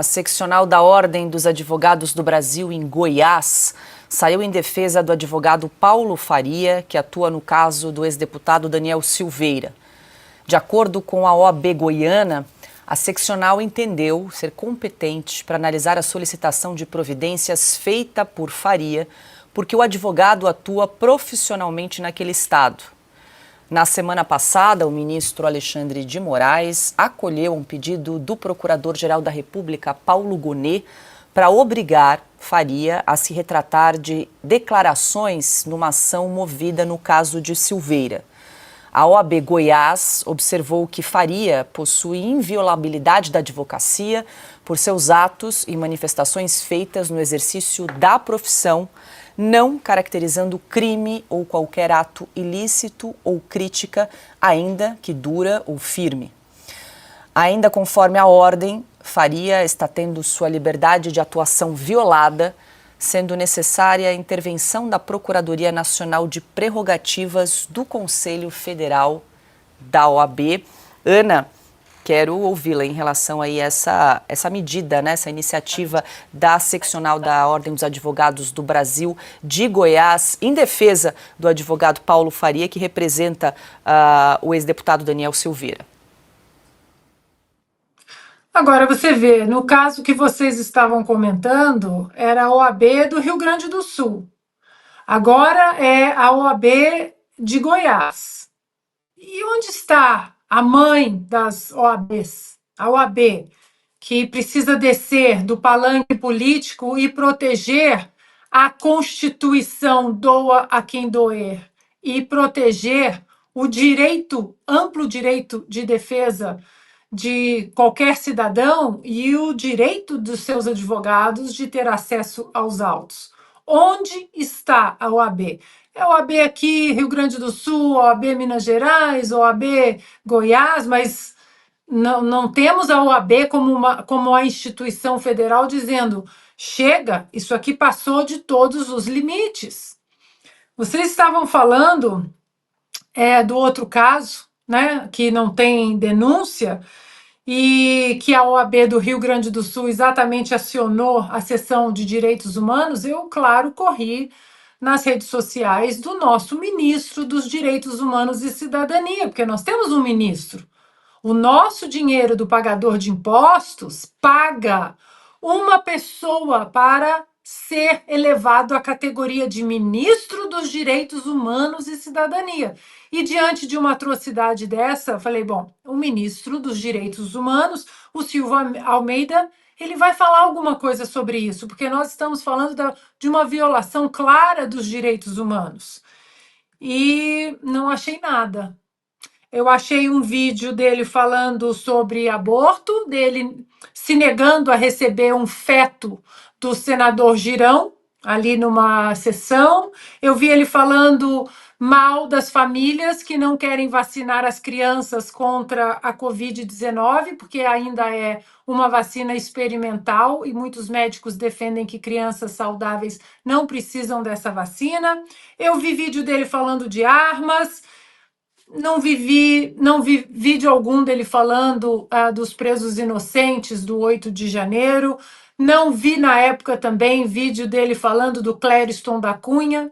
A seccional da Ordem dos Advogados do Brasil em Goiás saiu em defesa do advogado Paulo Faria, que atua no caso do ex-deputado Daniel Silveira. De acordo com a OAB goiana, a seccional entendeu ser competente para analisar a solicitação de providências feita por Faria, porque o advogado atua profissionalmente naquele estado. Na semana passada, o ministro Alexandre de Moraes acolheu um pedido do Procurador-Geral da República, Paulo Gonet, para obrigar Faria a se retratar de declarações numa ação movida no caso de Silveira. A OAB Goiás observou que Faria possui inviolabilidade da advocacia por seus atos e manifestações feitas no exercício da profissão, não caracterizando crime ou qualquer ato ilícito ou crítica, ainda que dura ou firme. Ainda conforme a ordem, Faria está tendo sua liberdade de atuação violada, sendo necessária a intervenção da Procuradoria Nacional de Prerrogativas do Conselho Federal da OAB. Ana, quero ouvi-la em relação aí a essa medida, né, essa iniciativa da seccional da Ordem dos Advogados do Brasil de Goiás, em defesa do advogado Paulo Faria, que representa o ex-deputado Daniel Silveira. Agora, você vê, no caso que vocês estavam comentando, era a OAB do Rio Grande do Sul. Agora é a OAB de Goiás. E onde está a mãe das OABs? A OAB, que precisa descer do palanque político e proteger a Constituição, doa a quem doer, e proteger o direito, amplo direito de defesa de qualquer cidadão e o direito dos seus advogados de ter acesso aos autos. Onde está a OAB? É a OAB aqui, Rio Grande do Sul, OAB Minas Gerais, OAB Goiás, mas não temos a OAB como a instituição federal dizendo: chega, isso aqui passou de todos os limites. Vocês estavam falando do outro caso, né, que não tem denúncia, e que a OAB do Rio Grande do Sul exatamente acionou a seção de direitos humanos. Eu, claro, corri nas redes sociais do nosso ministro dos Direitos Humanos e Cidadania, porque nós temos um ministro. O nosso dinheiro do pagador de impostos paga uma pessoa para ser elevado à categoria de ministro dos Direitos Humanos e Cidadania. E diante de uma atrocidade dessa, eu falei, bom, o ministro dos Direitos Humanos, o Silva Almeida, ele vai falar alguma coisa sobre isso, porque nós estamos falando de uma violação clara dos direitos humanos. E não achei nada. Eu achei um vídeo dele falando sobre aborto, dele se negando a receber um feto do senador Girão, ali numa sessão. Eu vi ele falando mal das famílias que não querem vacinar as crianças contra a Covid-19, porque ainda é uma vacina experimental e muitos médicos defendem que crianças saudáveis não precisam dessa vacina. Eu vi vídeo dele falando de armas. Não vi vídeo algum dele falando dos presos inocentes do 8 de janeiro. Não vi, na época, também vídeo dele falando do Clériston da Cunha,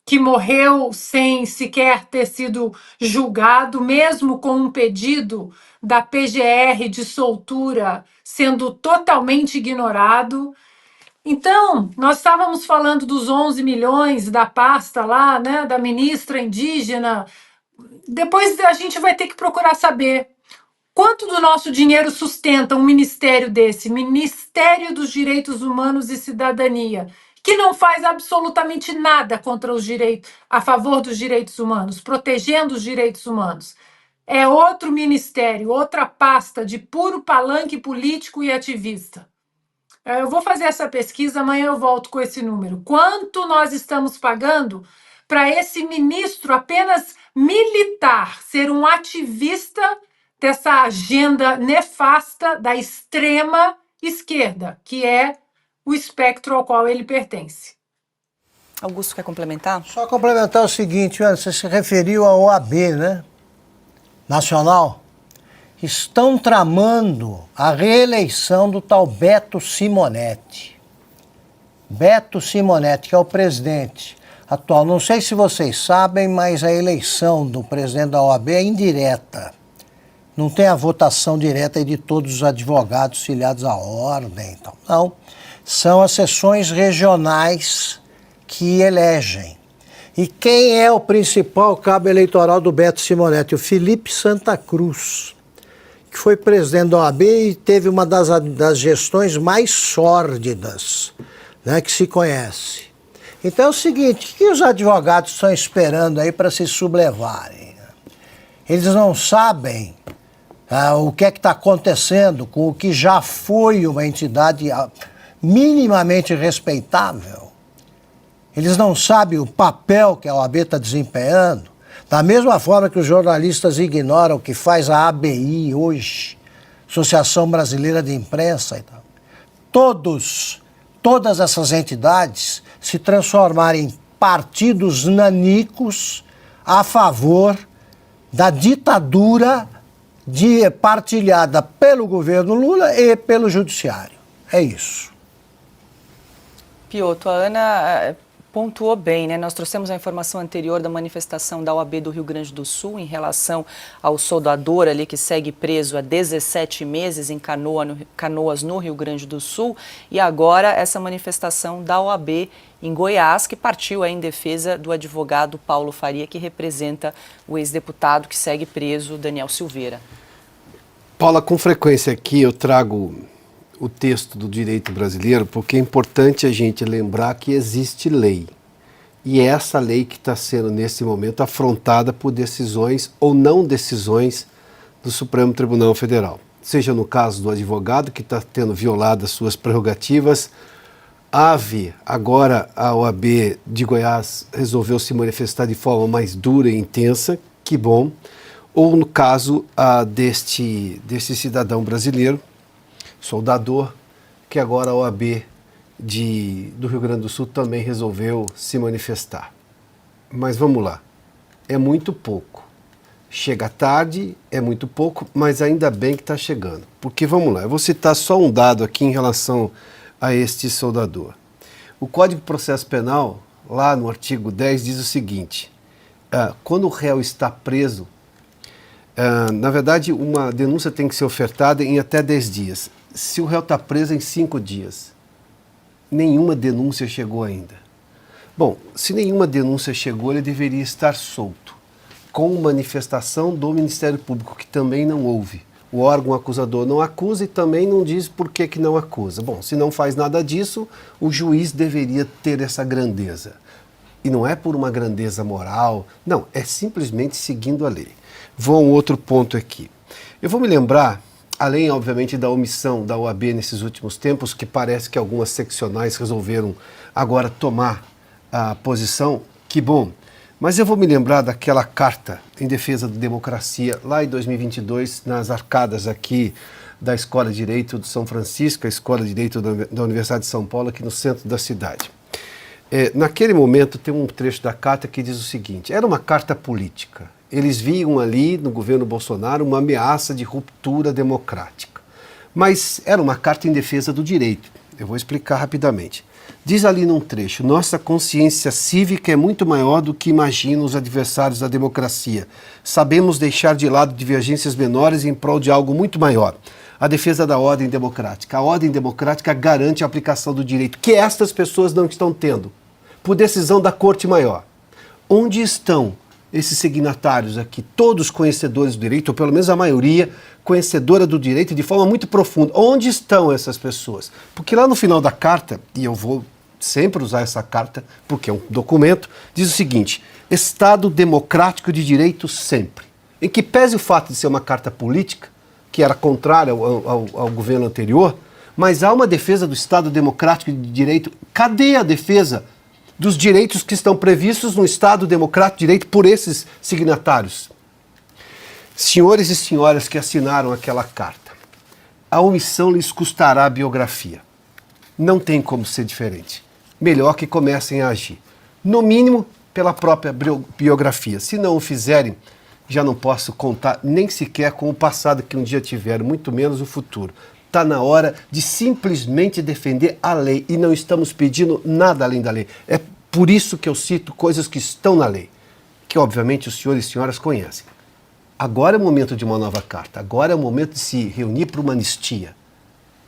que morreu sem sequer ter sido julgado, mesmo com um pedido da PGR de soltura sendo totalmente ignorado. Então, nós estávamos falando dos 11 milhões da pasta lá, né, da ministra indígena. Depois a gente vai ter que procurar saber quanto do nosso dinheiro sustenta um ministério desse, Ministério dos Direitos Humanos e Cidadania, que não faz absolutamente nada contra os direitos, a favor dos direitos humanos, protegendo os direitos humanos. É outro ministério, outra pasta de puro palanque político e ativista. Eu vou fazer essa pesquisa, amanhã eu volto com esse número. Quanto nós estamos pagando para esse ministro apenas militar ser um ativista dessa agenda nefasta da extrema esquerda, que é o espectro ao qual ele pertence. Augusto, quer complementar? Só complementar o seguinte, você se referiu à OAB, né? Nacional. estão tramando a reeleição do tal Beto Simonetti. Beto Simonetti, que é o presidente atual. Não sei se vocês sabem, mas a eleição do presidente da OAB é indireta. Não tem a votação direta de todos os advogados filiados à ordem. Então, não. São as sessões regionais que elegem. E quem é o principal cabo eleitoral do Beto Simonetti? O Felipe Santa Cruz, que foi presidente da OAB e teve uma das gestões mais sórdidas, né, que se conhece. Então é o seguinte, o que os advogados estão esperando aí para se sublevarem? Eles não sabem o que é que está acontecendo com o que já foi uma entidade minimamente respeitável. Eles não sabem o papel que a OAB está desempenhando, da mesma forma que os jornalistas ignoram o que faz a ABI hoje, Associação Brasileira de Imprensa e tal. Todas essas entidades se transformaram em partidos nanicos a favor da ditadura partilhada pelo governo Lula e pelo judiciário. É isso. Piotr, a Ana pontuou bem, né? Nós trouxemos a informação anterior da manifestação da OAB do Rio Grande do Sul em relação ao soldador ali que segue preso há 17 meses em Canoas, no Rio Grande do Sul, e agora essa manifestação da OAB em Goiás, que partiu em defesa do advogado Paulo Faria, que representa o ex-deputado que segue preso, Daniel Silveira. Paula, com frequência aqui eu trago o texto do direito brasileiro, porque é importante a gente lembrar que existe lei. E é essa lei que está sendo, nesse momento, afrontada por decisões ou não decisões do Supremo Tribunal Federal. Seja no caso do advogado, que está tendo violado as suas prerrogativas. Agora a OAB de Goiás resolveu se manifestar de forma mais dura e intensa, que bom. Ou no caso deste cidadão brasileiro, soldador, que agora a OAB do Rio Grande do Sul também resolveu se manifestar. Mas vamos lá, é muito pouco. Chega tarde, é muito pouco, mas ainda bem que está chegando. Porque vamos lá, eu vou citar só um dado aqui em relação a este soldador. O Código de Processo Penal, lá no artigo 10, diz o seguinte: quando o réu está preso, na verdade, uma denúncia tem que ser ofertada em até 10 dias. Se o réu está preso em 5 dias, nenhuma denúncia chegou ainda. Bom, se nenhuma denúncia chegou, ele deveria estar solto, com manifestação do Ministério Público, que também não houve. O órgão acusador não acusa e também não diz por que não acusa. Bom, se não faz nada disso, o juiz deveria ter essa grandeza. E não é por uma grandeza moral, não, é simplesmente seguindo a lei. Vou a um outro ponto aqui. Eu vou me lembrar, além, obviamente, da omissão da OAB nesses últimos tempos, que parece que algumas seccionais resolveram agora tomar a posição, que bom. Mas eu vou me lembrar daquela carta em defesa da democracia, lá em 2022, nas arcadas aqui da Escola de Direito de São Francisco, a Escola de Direito da Universidade de São Paulo, aqui no centro da cidade. Naquele momento tem um trecho da carta que diz o seguinte: era uma carta política. Eles viam ali no governo Bolsonaro uma ameaça de ruptura democrática. Mas era uma carta em defesa do direito. Eu vou explicar rapidamente. Diz ali num trecho: nossa consciência cívica é muito maior do que imaginam os adversários da democracia. Sabemos deixar de lado divergências menores em prol de algo muito maior. A defesa da ordem democrática. A ordem democrática garante a aplicação do direito, que estas pessoas não estão tendo, por decisão da Corte Maior. Onde estão esses signatários aqui, todos conhecedores do direito, ou pelo menos a maioria conhecedora do direito de forma muito profunda? Onde estão essas pessoas? Porque lá no final da carta, e eu vou sempre usar essa carta porque é um documento, diz o seguinte: Estado democrático de direito sempre. Em que pese o fato de ser uma carta política, que era contrária ao governo anterior, mas há uma defesa do Estado democrático de direito. Cadê a defesa dos direitos que estão previstos no Estado democrático de direito por esses signatários? Senhores e senhoras que assinaram aquela carta, a omissão lhes custará a biografia. Não tem como ser diferente. Melhor que comecem a agir. No mínimo, pela própria biografia. Se não o fizerem, já não posso contar nem sequer com o passado que um dia tiveram, muito menos o futuro. Está na hora de simplesmente defender a lei e não estamos pedindo nada além da lei. É por isso que eu cito coisas que estão na lei, que obviamente os senhores e senhoras conhecem. Agora é o momento de uma nova carta, agora é o momento de se reunir para uma anistia,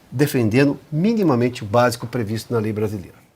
defendendo minimamente o básico previsto na lei brasileira.